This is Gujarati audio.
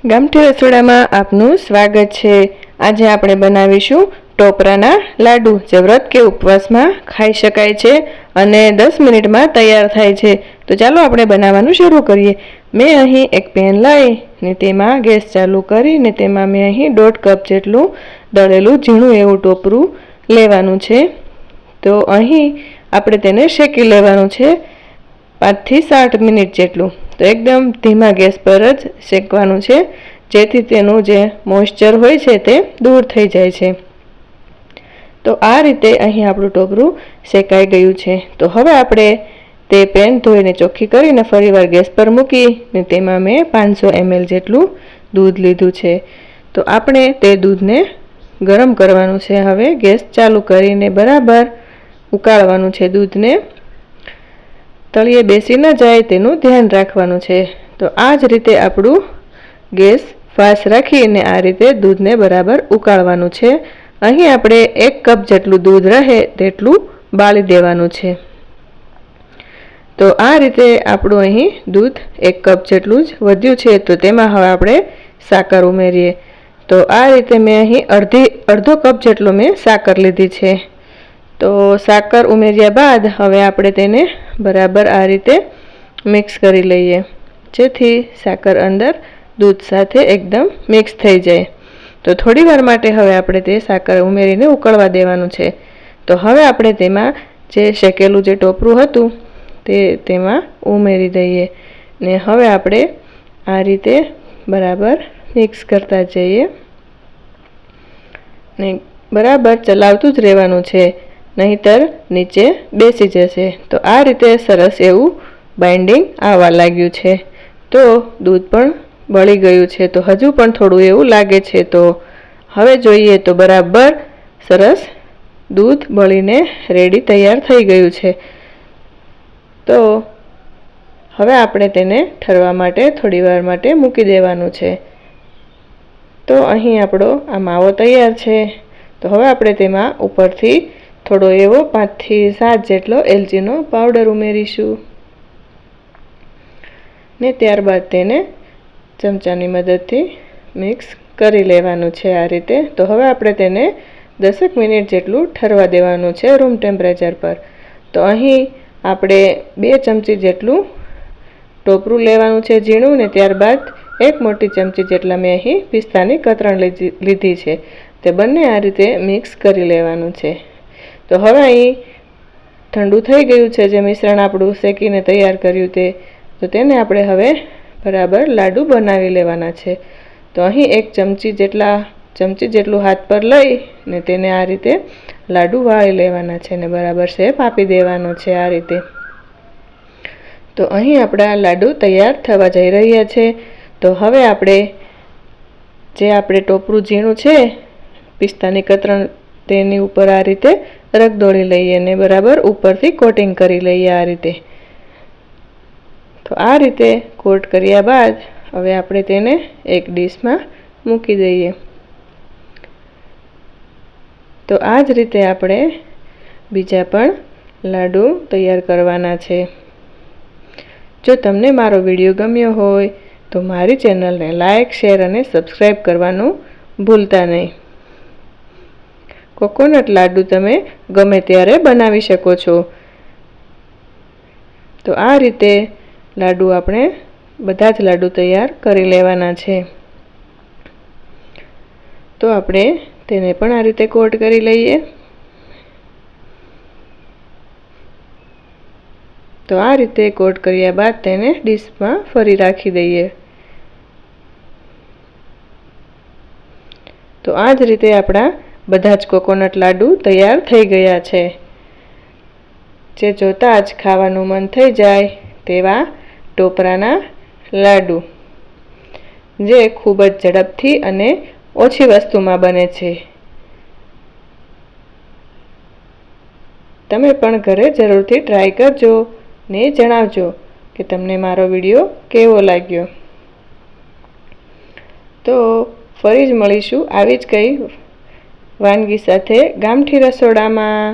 ગામઠી રસોડામાં આપનું સ્વાગત છે। આજે આપણે બનાવીશું ટોપરાના લાડુ, જે વ્રત કે ઉપવાસમાં ખાઈ શકાય છે અને 10 મિનિટમાં તૈયાર થાય છે। તો ચાલો આપણે બનાવવાનું શરૂ કરીએ। મેં અહીં એક પેન લઈને તેમાં ગેસ ચાલુ કરીને તેમાં મેં અહીં 1.5 કપ જેટલું દળેલું ઝીણું એવું ટોપરું લેવાનું છે। તો અહીં આપણે તેને શેકી લેવાનું છે 5 થી 7 મિનિટ જેટલું। તો एकदम धीमा गैस पर ज शेकवानुं छे, जेथी तेनुं जे मोइस्चर होय छे ते दूर थई जाय छे। तो आ रीते अहीं आपणुं टोपरुं शेकाई गयुं छे। तो हवे आपणे ते पेन धोईने चोख्खी करीने फरीवार गैस पर मूकीने तेमां मैं 500 ml जेटलुं दूध लीधुं छे। तो आपणे ते दूधने गरम करवानुं छे। हवे गैस चालू करीने बराबर उकाळवानुं छे दूधने। तळिये बेसी न जाए तेनुं ध्यान राखवानुं छे। तो आ ज रीते आपणुं गैस फास्ट राखीने आ रीते दूधने बराबर उकाळवानुं छे। અહીં આપણે 1 કપ જેટલું દૂધ રહે તેટલું બાળી દેવાનું છે। તો આ રીતે આપણું અહીં દૂધ 1 કપ જેટલું જ વધ્યું છે। તો તેમાં હવે આપણે સાકર ઉમેરીએ। તો આ રીતે મેં અહીં અડધો કપ જેટલો મેં સાકર લીધી છે। તો સાકર ઉમેર્યા બાદ હવે આપણે તેને બરાબર આ રીતે મિક્સ કરી લઈએ, જેથી સાકર અંદર दूध साथे एकदम मिक्स थई जाए। तो थोड़ी वार माटे हवे आपणे ते साकर उमेरीने उकळवा देवानुं छे। तो हवे आपणे तेमां जे शेकेलुं जे टोपरुं हतुं ते तेमां उमेरी दઈએ ने हवे आपणे आ रीते बराबर मिक्स करता जઈએ ने बराबर चलावतुं ज रहेवानुं छे, नहींतर नीचे बेसी जशे। तो आ रीते सरस एवुं बाइंडिंग आववा लाग्युं छे। तो दूध पण बळी गयुं छे। तो हजू पण थोड़ुं एवुं लागे छे। तो हवे जोईए तो बराबर सरस दूध बळीने रेडी तैयार थई गयुं छे। तो हवे आपणे तेने ठरवा माटे थोड़ीवार माटे मूकी देवानुं छे। तो અહીં આપણો આ માવો તૈયાર છે। તો હવે આપણે તેમાં ઉપરથી થોડો એવો 5 થી 7 જેટલો એલચીનો પાવડર ઉમેરીશું ને ત્યારબાદ તેને ચમચાની મદદથી મિક્સ કરી લેવાનું છે આ રીતે। તો હવે આપણે તેને 10 મિનિટ જેટલું ઠરવા દેવાનું છે રૂમ ટેમ્પરેચર પર। તો અહીં આપણે 2 ચમચી જેટલું ટોપરું લેવાનું છે ઝીણું ને ત્યારબાદ 1 મોટી ચમચી જેટલા મેં અહીં પિસ્તાની કતરણ લીધી છે। તે બંને આ રીતે મિક્સ કરી લેવાનું છે। તો હવે અહીં ઠંડુ થઈ ગયું છે જે મિશ્રણ આપણું શેકીને તૈયાર કર્યું તે। તો તેને આપણે હવે બરાબર લાડુ બનાવી લેવાના છે। તો અહીં 1 ચમચી જેટલું હાથ પર લઈને તેને આ રીતે લાડુ વાળી લેવાના છે ને બરાબર શેપ આપી દેવાનો છે આ રીતે। તો અહીં આપણા લાડુ તૈયાર થવા જઈ રહ્યા છે। તો હવે આપણે જે આપણે ટોપરું ઝીણું છે પિસ્તાની કતરણ તેની ઉપર આ રીતે રગદોળી લઈએ અને બરાબર ઉપરથી કોટિંગ કરી લઈએ આ રીતે। તો આ રીતે કોટ કર્યા બાદ હવે આપણે તેને એક ડીશમાં મૂકી દઈએ। તો આ જ રીતે આપણે બીજા પણ લાડુ તૈયાર કરવાના છે। જો તમને મારો વિડીયો ગમ્યો હોય તો મારી ચેનલને લાઇક, શેર અને સબસ્ક્રાઈબ કરવાનું ભૂલતા નહીં। કોકોનટ લાડુ તમે ગમે ત્યારે બનાવી શકો છો। તો આ રીતે લાડુ આપણે બધા જ લાડુ તૈયાર કરી લેવાના છે। તો આપણે તેને પણ આ રીતે કોટ કરી લઈએ। તો આ રીતે કોટ કર્યા બાદ તેને ડીશમાં ફરી રાખી દઈએ। તો આ જ રીતે આપણા બધા જ કોકોનટ લાડુ તૈયાર થઈ ગયા છે, જે જોતા જ ખાવાનું મન થઈ જાય તેવા ટોપરાના લાડુ, જે ખૂબ જ ઝડપથી અને ઓછી વસ્તુમાં બને છે। તમે પણ ઘરે જરૂરથી ટ્રાય કરજો ને જણાવજો કે તમને મારો વિડીયો કેવો લાગ્યો। તો ફરી જ મળીશું આવી જ કંઈ વાનગી સાથે ગામઠી રસોડામાં।